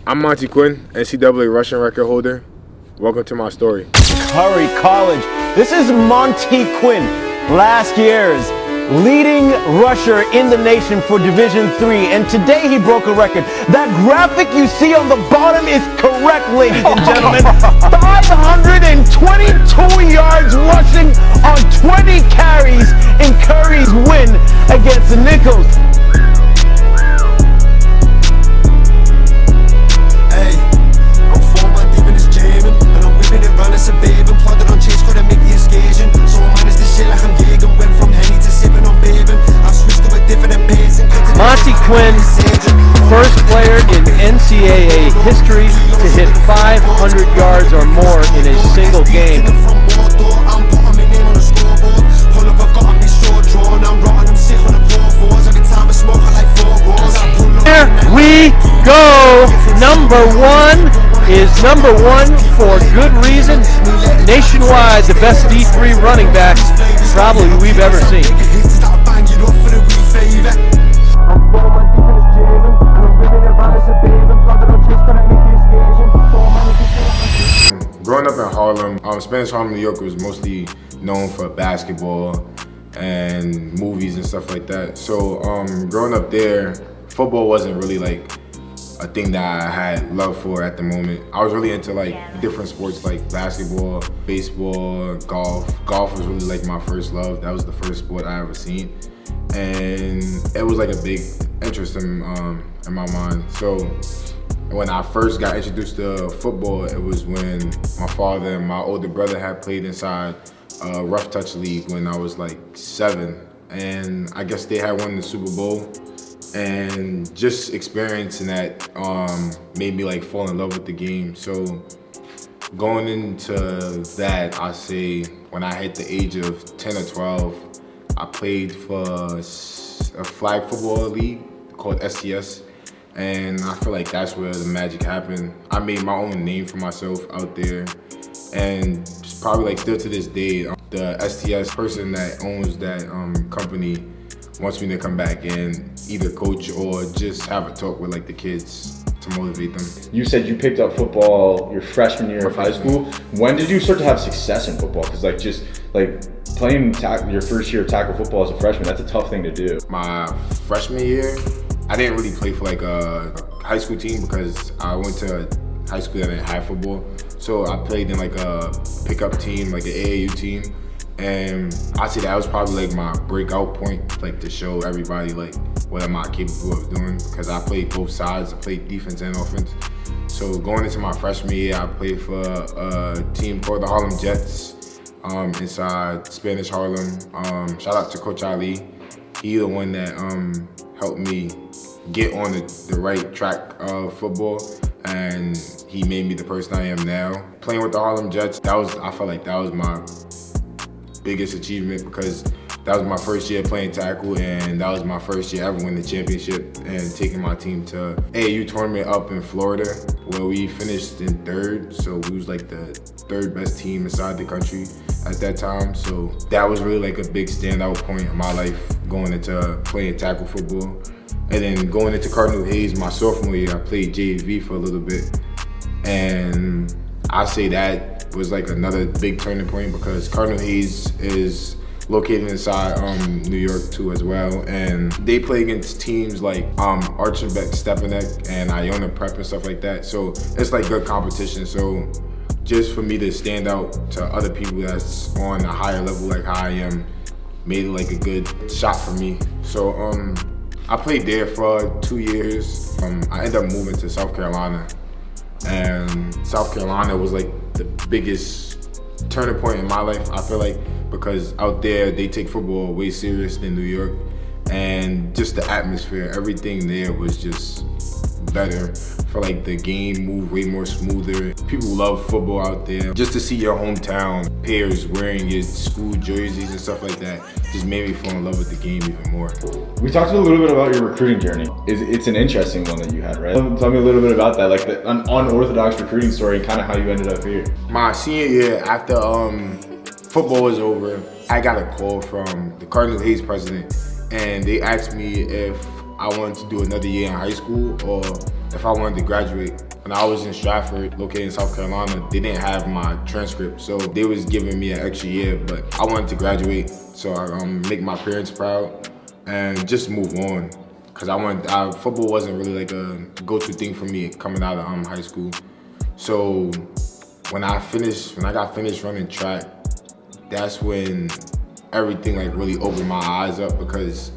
I'm Montie Quinn, NCAA rushing record holder. Welcome to my story. Curry College. This is Montie Quinn, last year's leading rusher in the nation for Division III, and today he broke a record. That graphic you see on the bottom is correct, ladies and gentlemen. 522 yards rushing on 20 carries in Curry's win against Nicholls. Montie Quinn, first player in NCAA history to hit 500 yards or more in a single game. Here we go. Number one is number one for good reason. Nationwide, the best D3 running back probably we've ever seen. Growing up in Harlem, Spanish Harlem, New York was mostly known for basketball and movies and stuff like that. So growing up there, football wasn't really like a thing that I had love for at the moment. I was really into like different sports like basketball, baseball, golf. Golf was really like my first love. That was the first sport I ever seen. And it was like a big interest in my mind. So when I first got introduced to football, it was when my father and my older brother had played inside a rough touch league when I was like 7. And I guess they had won the Super Bowl. And just experiencing that made me like fall in love with the game. So going into that, I say when I hit the age of 10 or 12, I played for a flag football league called SCS. And I feel like that's where the magic happened. I made my own name for myself out there. And probably like still to this day, the STS person that owns that company wants me to come back and either coach or just have a talk with like the kids to motivate them. You said you picked up football your freshman year of high school. When did you start to have success in football? Because like just like playing your first year of tackle football as a freshman, that's a tough thing to do. My freshman year, I didn't really play for like a high school team because I went to high school that didn't have football. So I played in like a pickup team, like an AAU team. And I'd say that was probably like my breakout point, like to show everybody like what am I capable of doing, because I played both sides. I played defense and offense. So going into my freshman year, I played for a team called the Harlem Jets inside Spanish Harlem. Shout out to Coach Ali. He the one that helped me get on the right track of football, and he made me the person I am now. Playing with the Harlem Jets, I felt like that was my biggest achievement because that was my first year playing tackle, and that was my first year ever winning the championship and taking my team to AAU tournament up in Florida where we finished in 3rd. So we was like the 3rd best team inside the country at that time. So that was really like a big standout point in my life going into playing tackle football. And then going into Cardinal Hayes my sophomore year, I played JV for a little bit. And I say that was like another big turning point because Cardinal Hayes is located inside New York too as well. And they play against teams like Archenbeck, Stepanek, and Iona Prep and stuff like that. So it's like good competition. So just for me to stand out to other people that's on a higher level like how I am made it like a good shot for me. So I played there for 2 years. I ended up moving to South Carolina. And South Carolina was like the biggest turning point in my life, I feel like, because out there they take football way serious than New York. And just the atmosphere, everything there was just better. For like the game moved way more smoother. People love football out there. Just to see your hometown players wearing your school jerseys and stuff like that just made me fall in love with the game even more. We talked a little bit about your recruiting journey. It's an interesting one that you had, right? Tell me a little bit about that, like the unorthodox recruiting story and kind of how you ended up here. My senior year, after football was over, I got a call from the Cardinal Hayes president, and they asked me if I wanted to do another year in high school or if I wanted to graduate. when I was in Stratford, located in South Carolina, they didn't have my transcript, so they was giving me an extra year, but I wanted to graduate, so I make my parents proud and just move on. Cause football wasn't really like a go-to thing for me coming out of high school. So when I got finished running track, that's when everything like really opened my eyes up, because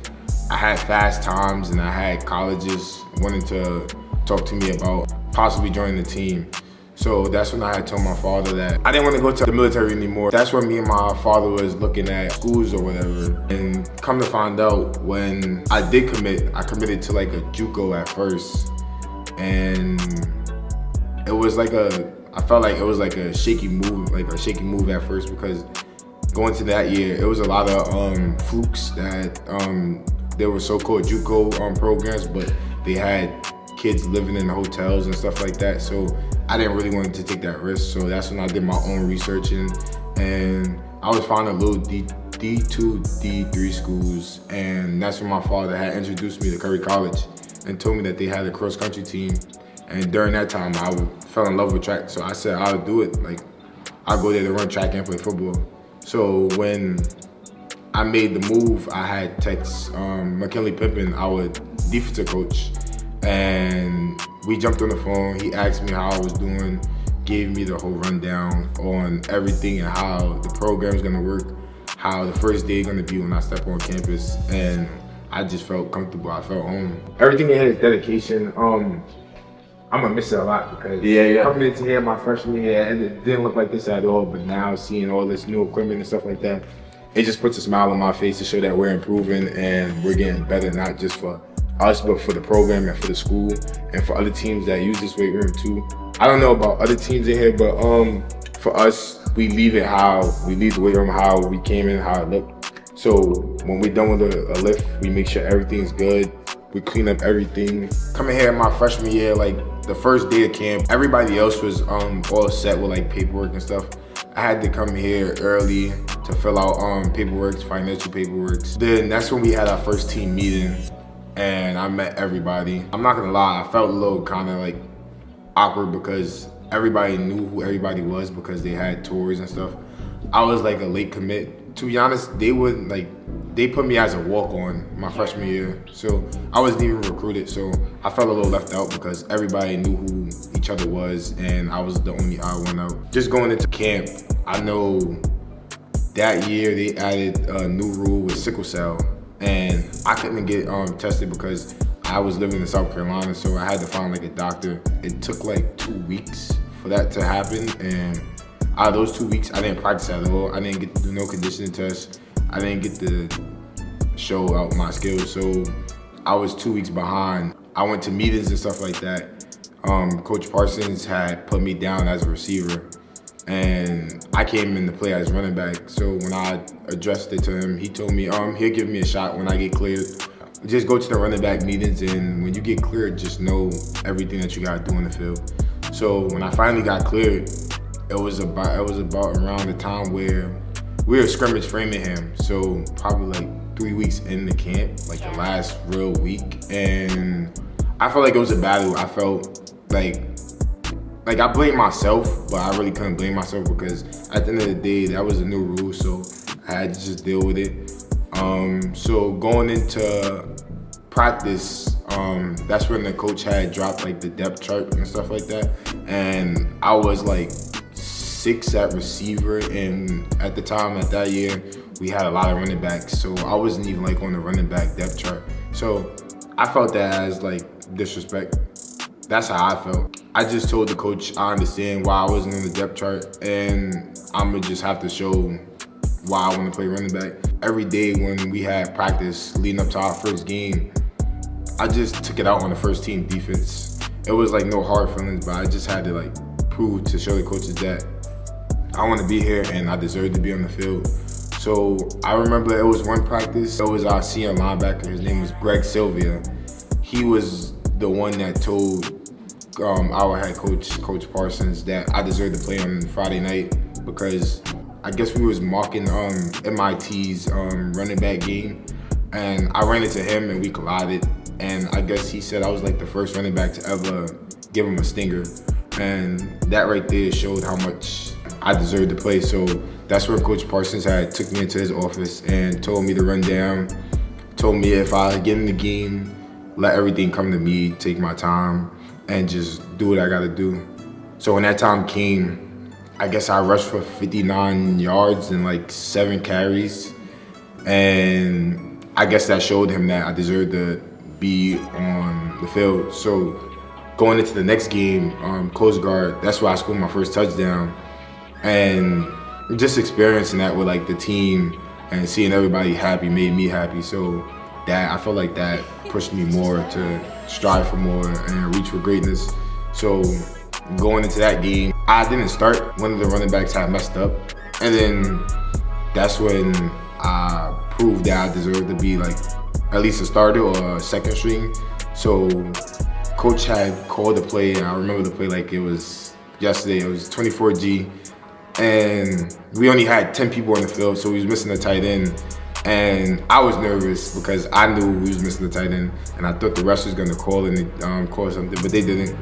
I had fast times and I had colleges wanting to talk to me about possibly joining the team. So that's when I had told my father that I didn't want to go to the military anymore. That's when me and my father was looking at schools or whatever. And come to find out, when I did commit, I committed to like a JUCO at first. And it was like I felt like it was like a shaky move at first, because going to that year, it was a lot of flukes that there were so-called JUCO programs, but they had kids living in hotels and stuff like that. So I didn't really want to take that risk. So that's when I did my own researching, and I was finding little D2, D3 schools. And that's when my father had introduced me to Curry College and told me that they had a cross-country team. And during that time, I fell in love with track. So I said, I'll do it. Like, I'll go there to run track and play football. So when I made the move, I had text McKinley Pippin, our defensive coach, and we jumped on the phone. He asked me how I was doing, gave me the whole rundown on everything and how the program's gonna work, how the first day is gonna be when I step on campus, and I just felt comfortable. I felt home. Everything in his dedication, I'm gonna miss it a lot, because coming into here my freshman year, it didn't look like this at all, but now seeing all this new equipment and stuff like that, it just puts a smile on my face to show that we're improving and we're getting better, not just for us, but for the program and for the school and for other teams that use this weight room too. I don't know about other teams in here, but for us, we leave the weight room how we came in, how it looked. So when we're done with a lift, we make sure everything's good. We clean up everything. Coming here in my freshman year, like the first day of camp, everybody else was all set with like paperwork and stuff. I had to come here early to fill out paperwork, financial paperwork. Then that's when we had our first team meeting, and I met everybody. I'm not gonna lie, I felt a little kind of like awkward, because everybody knew who everybody was because they had tours and stuff. I was like a late commit. To be honest, they put me as a walk-on my freshman year, so I wasn't even recruited. So I felt a little left out because everybody knew who each other was, and I was the only odd one out. Just going into camp, I know that year they added a new rule with sickle cell, and I couldn't get tested because I was living in South Carolina, so I had to find like a doctor. It took like 2 weeks for that to happen, and out of those 2 weeks, I didn't practice at all. I didn't get to do no conditioning tests. I didn't get to show out my skills, so I was 2 weeks behind. I went to meetings and stuff like that. Coach Parsons had put me down as a receiver, and I came in to play as running back. So when I addressed it to him, he told me he'll give me a shot when I get cleared. Just go to the running back meetings, and when you get cleared, just know everything that you gotta do in the field. So when I finally got cleared, it was about around the time where we were scrimmage framing him. So probably like 3 weeks in the camp, like the last real week, and I felt like it was a battle. I felt like I blamed myself, but I really couldn't blame myself because at the end of the day, that was a new rule, so I had to just deal with it. So going into practice, that's when the coach had dropped like the depth chart and stuff like that, and I was like 6 at receiver, and at the time at that year we had a lot of running backs, so I wasn't even like on the running back depth chart. So I felt that as like disrespect. That's how I felt. I just told the coach I understand why I wasn't on the depth chart, and I'ma just have to show why I want to play running back. Every day when we had practice leading up to our first game, I just took it out on the first team defense. It was like no hard feelings, but I just had to like prove to show the coaches that I want to be here and I deserve to be on the field. So I remember it was one practice, it was our senior linebacker, his name was Greg Sylvia. He was the one that told our head coach, Coach Parsons, that I deserved to play on Friday night because I guess we was mocking MIT's running back game, and I ran into him and we collided, and I guess he said I was like the first running back to ever give him a stinger. And that right there showed how much I deserved to play. So that's where Coach Parsons had took me into his office and told me to run down, told me if I get in the game, let everything come to me, take my time, and just do what I gotta do. So when that time came, I guess I rushed for 59 yards and like 7 carries. And I guess that showed him that I deserved to be on the field. So going into the next game, close guard, that's where I scored my first touchdown. And just experiencing that with like the team and seeing everybody happy made me happy. So that I felt like that pushed me more to strive for more and reach for greatness. So going into that game, I didn't start. One of the running backs had messed up. And then that's when I proved that I deserved to be like at least a starter or a second string. So Coach had called the play, and I remember the play like it was yesterday. It was 24G, and we only had 10 people on the field, so we was missing a tight end. And I was nervous because I knew we was missing the tight end, and I thought the rest was gonna call and call something, but they didn't.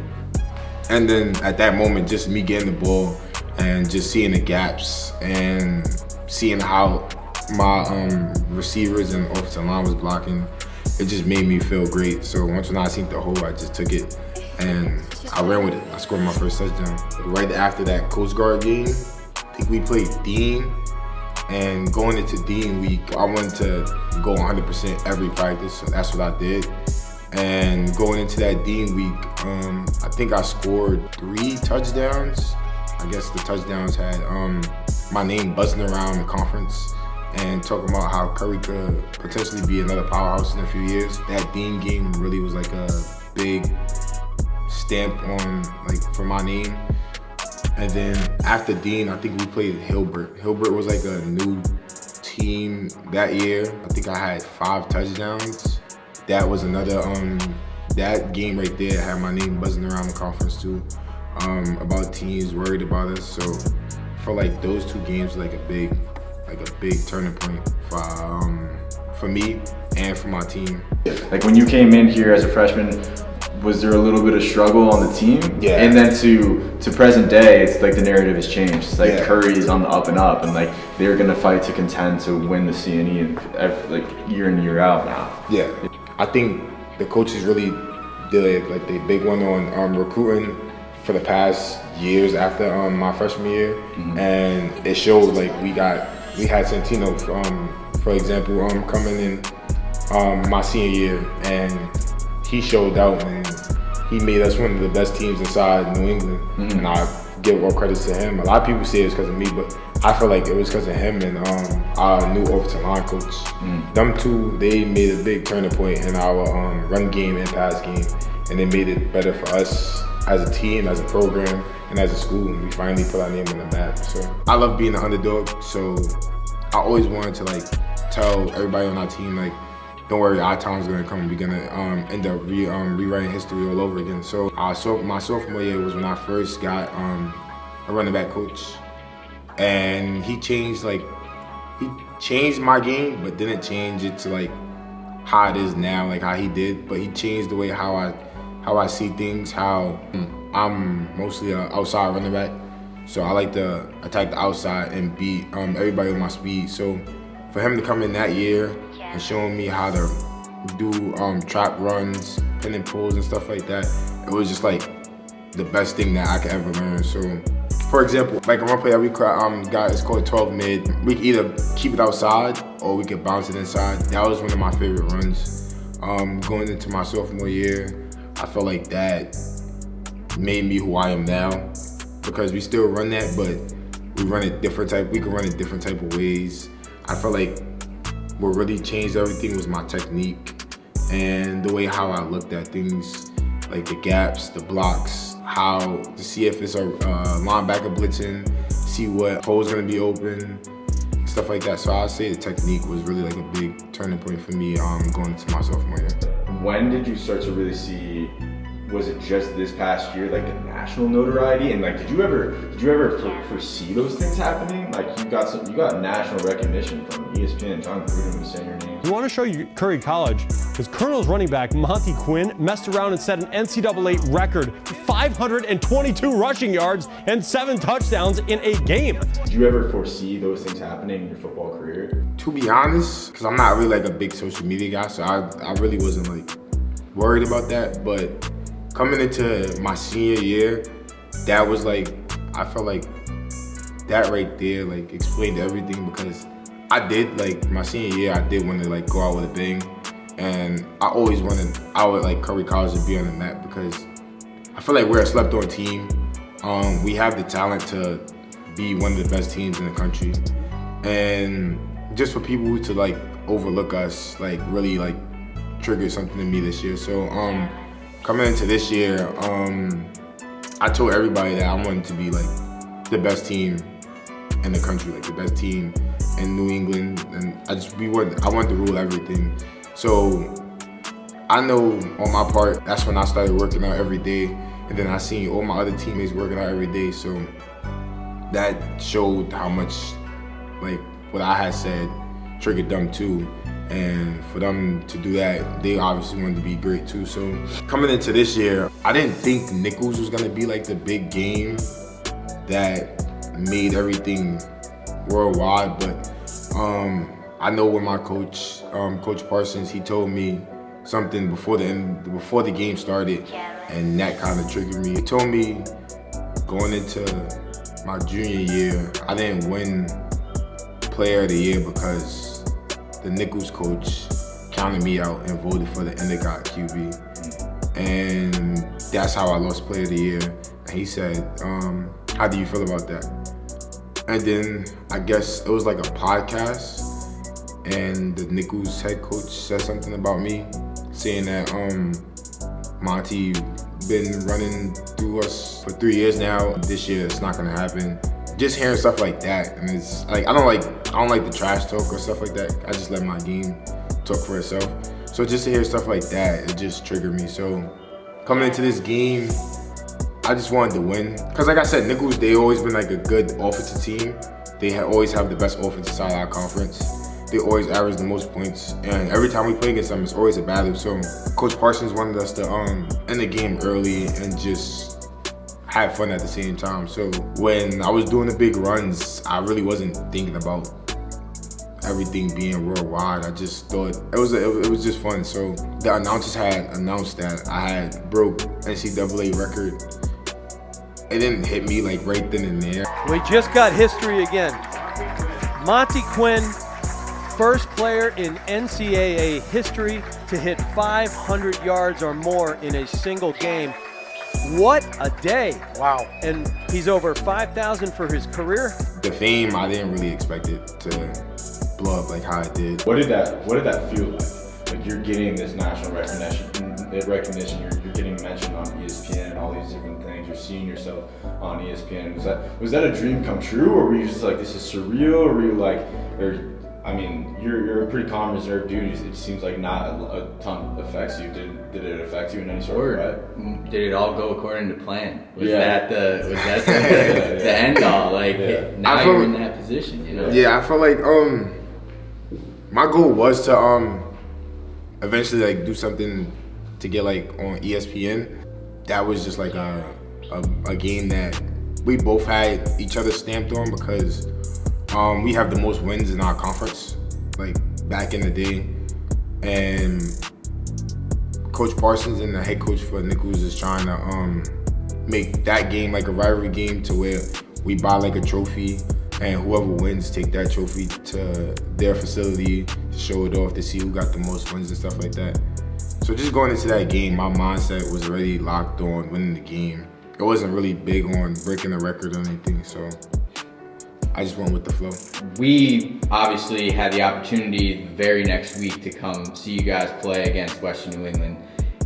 And then at that moment, just me getting the ball and just seeing the gaps and seeing how my receivers and offensive line was blocking, it just made me feel great. So once when I seen the hole, I just took it and I ran with it. I scored my first touchdown. Right after that Coast Guard game, I think we played Dean. And going into Dean week, I wanted to go 100% every practice, so that's what I did. And going into that Dean week, I think I scored 3 touchdowns. I guess the touchdowns had my name buzzing around the conference and talking about how Curry could potentially be another powerhouse in a few years. That Dean game really was like a big stamp on like for my name. And then after Dean, I think we played Hilbert. Hilbert was like a new team that year. I think I had 5 touchdowns. That was another, that game right there had my name buzzing around the conference too, about teams worried about us. So for like those 2 games, like a big turning point for me and for my team. Like when you came in here as a freshman, was there a little bit of struggle on the team? Yeah. And then to present day, it's like the narrative has changed. It's like Yeah. Curry is on the up and up, and like they're gonna fight to contend to win the CNE and like year in year out now. Yeah, I think the coaches really did like the big one on recruiting for the past years after my freshman year, and it showed. Like we had Santino for example coming in my senior year, and he showed out and he made us one of the best teams inside New England. And I give all credits to him. A lot of people say it's because of me, but I feel like it was because of him and our new offensive line coach. Them two, they made a big turning point in our run game and pass game, and they made it better for us as a team, as a program, and as a school. We finally put our name on the map. So I love being the underdog. So I always wanted to like tell everybody on our team like, don't worry, our time's gonna come. We're gonna end up rewriting history all over again. So my sophomore year was when I first got a running back coach, and he changed my game, but didn't change it to like how it is now, like how he did. But he changed the way how I see things. How I'm mostly an outside running back, so I like to attack the outside and beat everybody with my speed. So for him to come in that year and showing me how to do trap runs, pin and pulls and stuff like that, it was just like the best thing that I could ever learn. So for example, like a run play that we got, it's called 12 mid. We could either keep it outside or we could bounce it inside. That was one of my favorite runs. Going into my sophomore year, I felt like that made me who I am now, because we still run that, but we run it different type. We can run it different type of ways. I felt like what really changed everything was my technique and the way how I looked at things, like the gaps, the blocks, how to see if it's a linebacker blitzing, see what hole's gonna be open, stuff like that. So I'd say the technique was really like a big turning point for me going into my sophomore year. When did you start to really see was it just this past year, like the national notoriety? And like, did you ever foresee those things happening? Like you got national recognition from ESPN, Tom Gruden saying your name. We want to show you Curry College because Colonel's running back Montie Quinn messed around and set an NCAA record, 522 rushing yards and 7 touchdowns in a game. Did you ever foresee those things happening in your football career? To be honest, because I'm not really like a big social media guy, so I really wasn't like worried about that. But coming into my senior year, that was like, I felt like that right there like explained everything, because I did, like, my senior year, I did want to like go out with a bang, and I always wanted, I would like Curry College to be on the map, because I feel like we're a slept on team. We have the talent to be one of the best teams in the country, and just for people to like overlook us, like really like triggered something in me this year. So coming into this year, I told everybody that I wanted to be like the best team in the country, like the best team in New England, and I wanted to rule everything. So I know on my part, that's when I started working out every day, and then I seen all my other teammates working out every day. So that showed how much like what I had said triggered them too. And for them to do that, they obviously wanted to be great too. So coming into this year, I didn't think Nichols was gonna be like the big game that made everything worldwide, but I know when my coach, Coach Parsons, he told me something before the game started, and that kind of triggered me. He told me going into my junior year, I didn't win Player of the Year because the Nichols coach counted me out and voted for the Endicott QB, and that's how I lost Player of the Year. And he said, "How do you feel about that?" And then I guess it was like a podcast, and the Nichols head coach said something about me, saying that Monty been running through us for 3 years now. This year it's not gonna happen. Just hearing stuff like that, and it's like I don't like the trash talk or stuff like that. I just let my game talk for itself. So just to hear stuff like that, it just triggered me. So coming into this game, I just wanted to win. Because like I said, Nichols, they always been like a good offensive team. They always have the best offensive side of our conference. They always average the most points. And every time we play against them, it's always a battle. So Coach Parsons wanted us to end the game early and just have fun at the same time. So when I was doing the big runs, I really wasn't thinking about everything being worldwide. I just thought it was just fun. So the announcers had announced that I had broke NCAA record. It didn't hit me like right then and there. We just got history again. Montie Quinn, first player in NCAA history to hit 500 yards or more in a single game. What a day. Wow. And he's over 5,000 for his career. The fame, I didn't really expect it to blow up like how it did. What did that feel like? Like you're getting this national recognition, you're getting mentioned on ESPN and all these different things. You're seeing yourself on ESPN. Was that a dream come true, or were you just like, this is surreal, or were you like, I mean, you're a pretty calm, reserved dude. It seems like not a ton affects you. Did it affect you in any sort of way? Did it all go according to plan? Was that the end all? Like now you're in that position, you know? Yeah, I felt like my goal was to eventually like do something to get like on ESPN. That was just like a game that we both had each other stamped on, because we have the most wins in our conference, like back in the day. And Coach Parsons and the head coach for Nichols is trying to make that game like a rivalry game, to where we buy like a trophy, and whoever wins take that trophy to their facility to show it off, to see who got the most wins and stuff like that. So just going into that game, my mindset was already locked on winning the game. It wasn't really big on breaking the record or anything, so I just went with the flow. We obviously had the opportunity the very next week to come see you guys play against Western New England.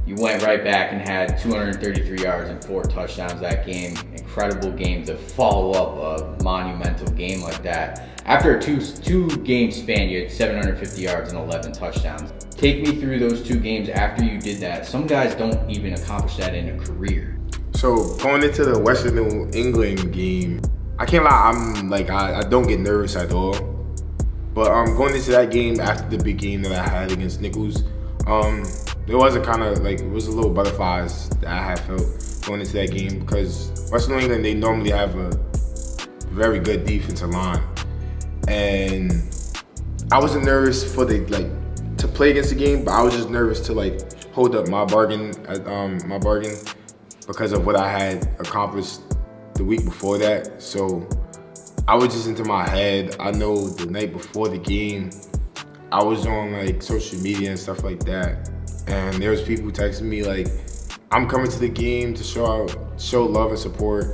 You went right back and had 233 yards and 4 touchdowns that game. Incredible game to follow up a monumental game like that. After a two game span, you had 750 yards and 11 touchdowns. Take me through those 2 games after you did that. Some guys don't even accomplish that in a career. So going into the Western New England game, I can't lie, I don't get nervous at all. But going into that game after the big game that I had against Nichols, there was it was a little butterflies that I had felt going into that game because Western New England, they normally have a very good defensive line. And I wasn't nervous to play against the game, but I was just nervous to hold up my bargain because of what I had accomplished the week before that. So I was just into my head. I know the night before the game, I was on social media and stuff like that. And there was people texting me I'm coming to the game to show love and support.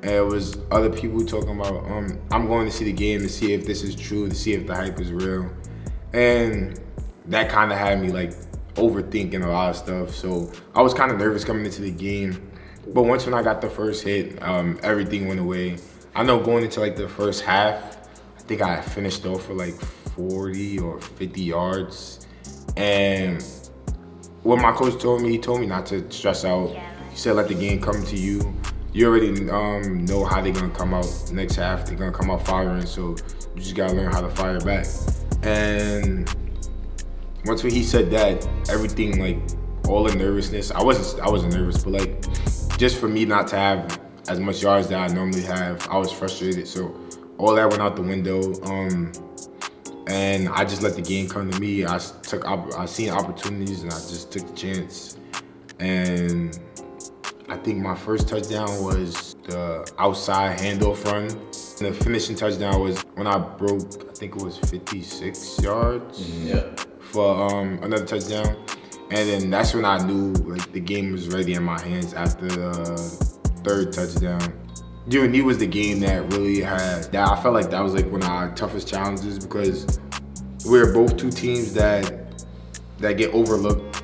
And it was other people talking about, I'm going to see the game to see if this is true, to see if the hype is real. And that kind of had me overthinking a lot of stuff. So I was kind of nervous coming into the game. But once when I got the first hit, everything went away. I know going into the first half, I think I finished off for 40 or 50 yards. And what my coach told me, he told me not to stress out. He said, let the game come to you. You already know how they're gonna come out next half. They're gonna come out firing, so you just gotta learn how to fire back. And once when he said that, everything all the nervousness, I wasn't nervous, but just for me not to have as much yards that I normally have, I was frustrated. So all that went out the window. And I just let the game come to me. I seen opportunities and I just took the chance. And I think my first touchdown was the outside handoff run. And the finishing touchdown was when I broke, I think it was 56 yards for another touchdown. And then that's when I knew the game was ready in my hands after the third touchdown. UND was the game that really I felt like that was one of our toughest challenges because we're both 2 teams that get overlooked.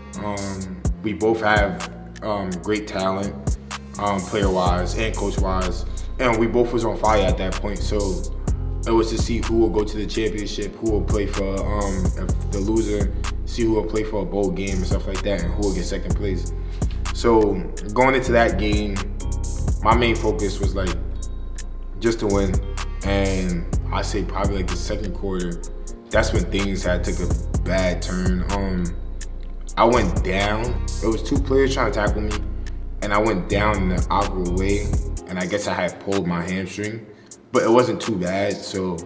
We both have great talent, player-wise and coach-wise, and we both was on fire at that point. So it was to see who will go to the championship, who will play for if the loser, see who will play for a bowl game and stuff like that, and who will get second place. So going into that game, my main focus was just to win. And I say probably the second quarter, that's when things had took a bad turn. I went down. There was 2 players trying to tackle me, and I went down in an awkward way, and I guess I had pulled my hamstring, but it wasn't too bad, so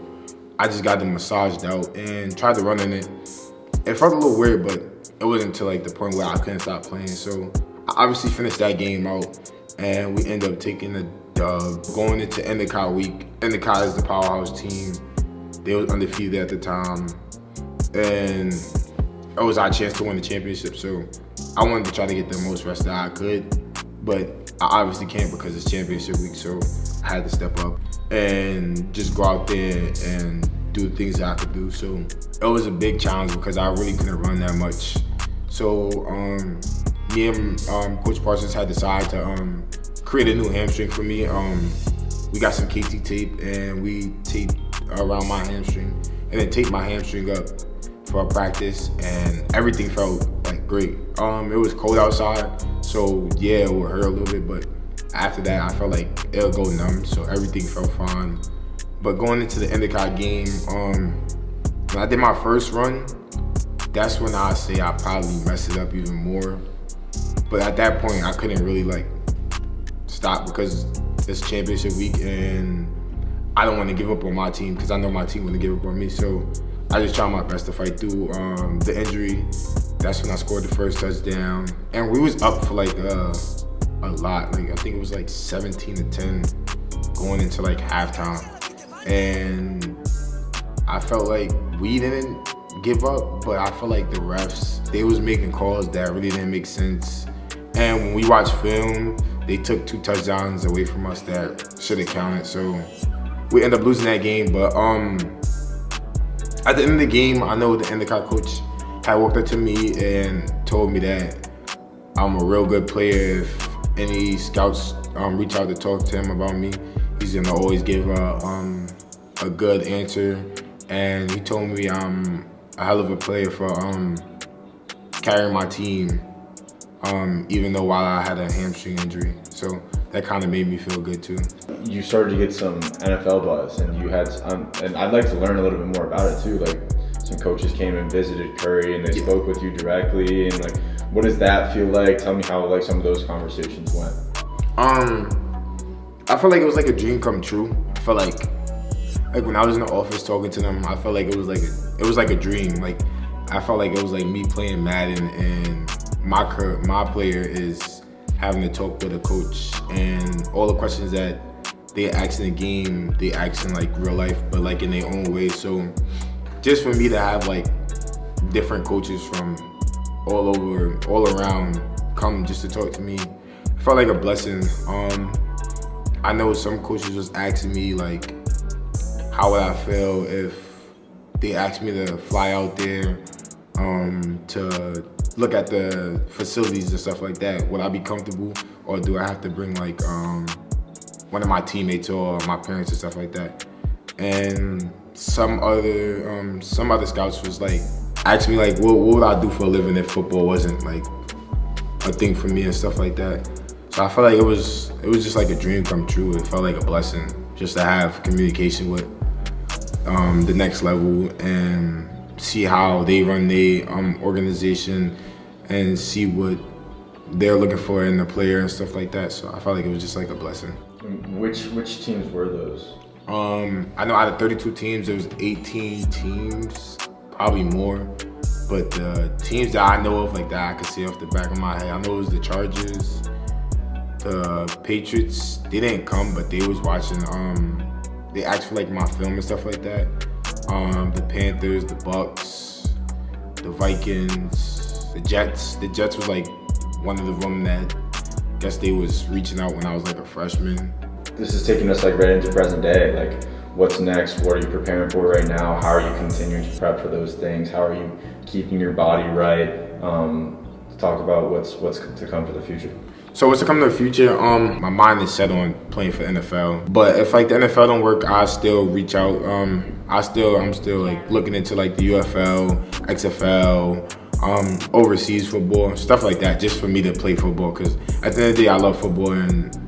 I just got them massaged out and tried to run in it. It felt a little weird, but it wasn't to the point where I couldn't stop playing. So I obviously finished that game out, and we ended up taking the dub. Going into Endicott week, Endicott is the powerhouse team. They was undefeated at the time, and it was our chance to win the championship. So I wanted to try to get the most rest that I could, but I obviously can't because it's championship week. So I had to step up and just go out there and do the things that I could do. So it was a big challenge because I really couldn't run that much. So me and Coach Parsons had decided to create a new hamstring for me. We got some KT tape and we taped around my hamstring and then taped my hamstring up for a practice, and everything felt great. It was cold outside, so yeah, it would hurt a little bit, but after that I felt it'll go numb, so everything felt fine. But going into the Endicott game, when I did my first run, that's when I say I probably messed it up even more. But at that point, I couldn't really stop because it's championship week and I don't want to give up on my team because I know my team wouldn't give up on me. So I just tried my best to fight through the injury. That's when I scored the first touchdown. And we was up for a lot. I think it was 17-10 going into halftime. And I felt we didn't give up, but I felt the refs, they was making calls that really didn't make sense. And when we watched film, they took 2 touchdowns away from us that should have counted. So we ended up losing that game. But at the end of the game, I know the Endicott coach had walked up to me and told me that I'm a real good player. If any scouts reach out to talk to him about me, he's gonna always give a good answer. And he told me I'm a hell of a player for carrying my team, even though while I had a hamstring injury. So that kind of made me feel good too. You started to get some NFL buzz, and you had, and I'd like to learn a little bit more about it too. Like some coaches came and visited Curry, and they spoke with you directly. And like, what does that feel like? Tell me how like some of those conversations went. I felt like it was like a dream come true. I felt like when I was in the office talking to them, I felt like it was like a dream. Like I felt like it was like me playing Madden, and my player is having to talk with a coach, and all the questions that they ask in the game, they ask in like real life, but like in their own way. So just for me to have like different coaches from all around come just to talk to me, it felt like a blessing. I know some coaches was asking me like, how would I feel if they asked me to fly out there to look at the facilities and stuff like that. Would I be comfortable, or do I have to bring like one of my teammates or my parents and stuff like that? And some other scouts was like, asked me like, what would I do for a living if football wasn't like a thing for me and stuff like that. So I felt like it was just like a dream come true. It felt like a blessing just to have communication with the next level and see how they run their organization and see what they're looking for in the player and stuff like that. So I felt like it was just like a blessing. Which teams were those? I know out of 32 teams, there was 18 teams, probably more. But the teams that I know of, like that I could see off the back of my head, I know it was the Chargers, the Patriots. They didn't come, but they was watching. They asked for like my film and stuff like that. The Panthers, the Bucks, the Vikings, the Jets. The Jets was like one of the them that I guess they was reaching out when I was like a freshman. This is taking us like right into present day. Like, what's next? What are you preparing for right now? How are you continuing to prep for those things? How are you keeping your body right? Talk about what's to come for the future. So what's to come in the future? My mind is set on playing for NFL. But if like the NFL don't work, I still reach out. I'm still like looking into like the UFL, XFL, overseas football, stuff like that, just for me to play football. Because at the end of the day, I love football and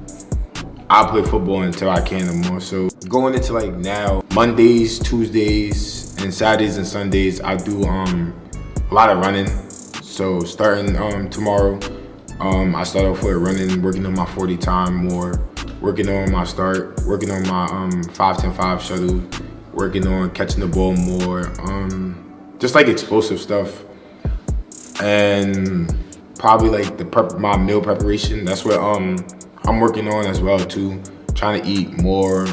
I'll play football until I can no more. So going into like now, Mondays, Tuesdays, and Saturdays and Sundays, I do a lot of running. So starting tomorrow, I start off with running, working on my 40 time more, working on my start, working on my 5-10-5 shuttle, working on catching the ball more, just like explosive stuff. And probably like my meal preparation, that's what I'm working on as well too. Trying to eat more,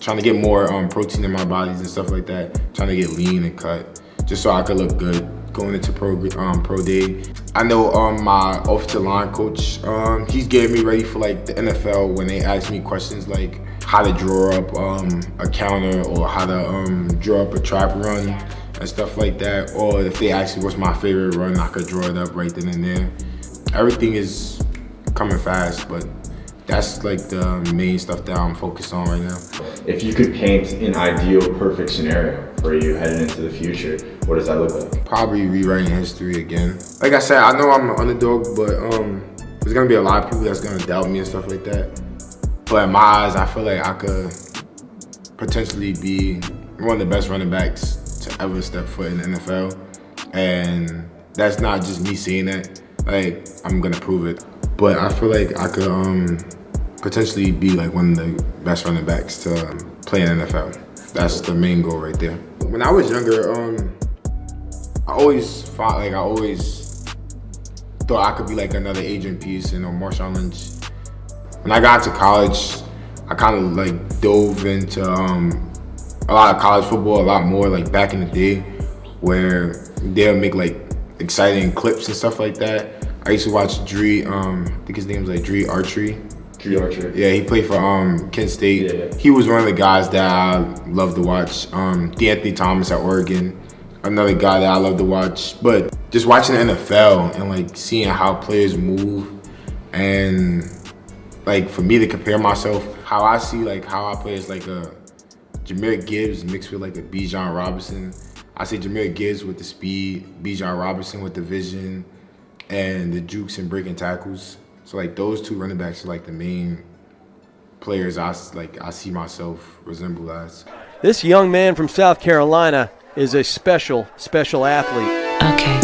trying to get more protein in my bodies and stuff like that. Trying to get lean and cut, just so I could look good going into pro day. I know my offensive line coach, he's getting me ready for like the NFL when they ask me questions like how to draw up a counter or how to draw up a trap run and stuff like that. Or if they ask me what's my favorite run, I could draw it up right then and there. Everything is coming fast, but that's like the main stuff that I'm focused on right now. If you could paint an ideal perfect scenario for you heading into the future, what does that look like? Probably rewriting history again. Like I said, I know I'm an underdog, but there's gonna be a lot of people that's gonna doubt me and stuff like that. But in my eyes, I feel like I could potentially be one of the best running backs to ever step foot in the NFL. And that's not just me saying that, like I'm gonna prove it. But I feel like I could potentially be like one of the best running backs to play in the NFL. That's the main goal right there. When I was younger, I always thought I could be like another Adrian Peterson or Marshawn Lynch. When I got to college, I kind of like dove into a lot of college football, a lot more like back in the day, where they'll make like exciting clips and stuff like that. I used to watch Dree, I think his name was like Dree Archery. Dree Archery. Yeah, he played for Kent State. Yeah. He was one of the guys that I loved to watch. DeAnthony Thomas at Oregon. another guy that I love to watch. But just watching the NFL and like seeing how players move, and like for me to compare myself, how I see like how I play is like a Jahmyr Gibbs mixed with like a Bijan Robinson. I say Jahmyr Gibbs with the speed, Bijan Robinson with the vision, and the jukes and breaking tackles. So like those two running backs are like the main players I see myself resemble as. This young man from South Carolina is a special athlete. Okay.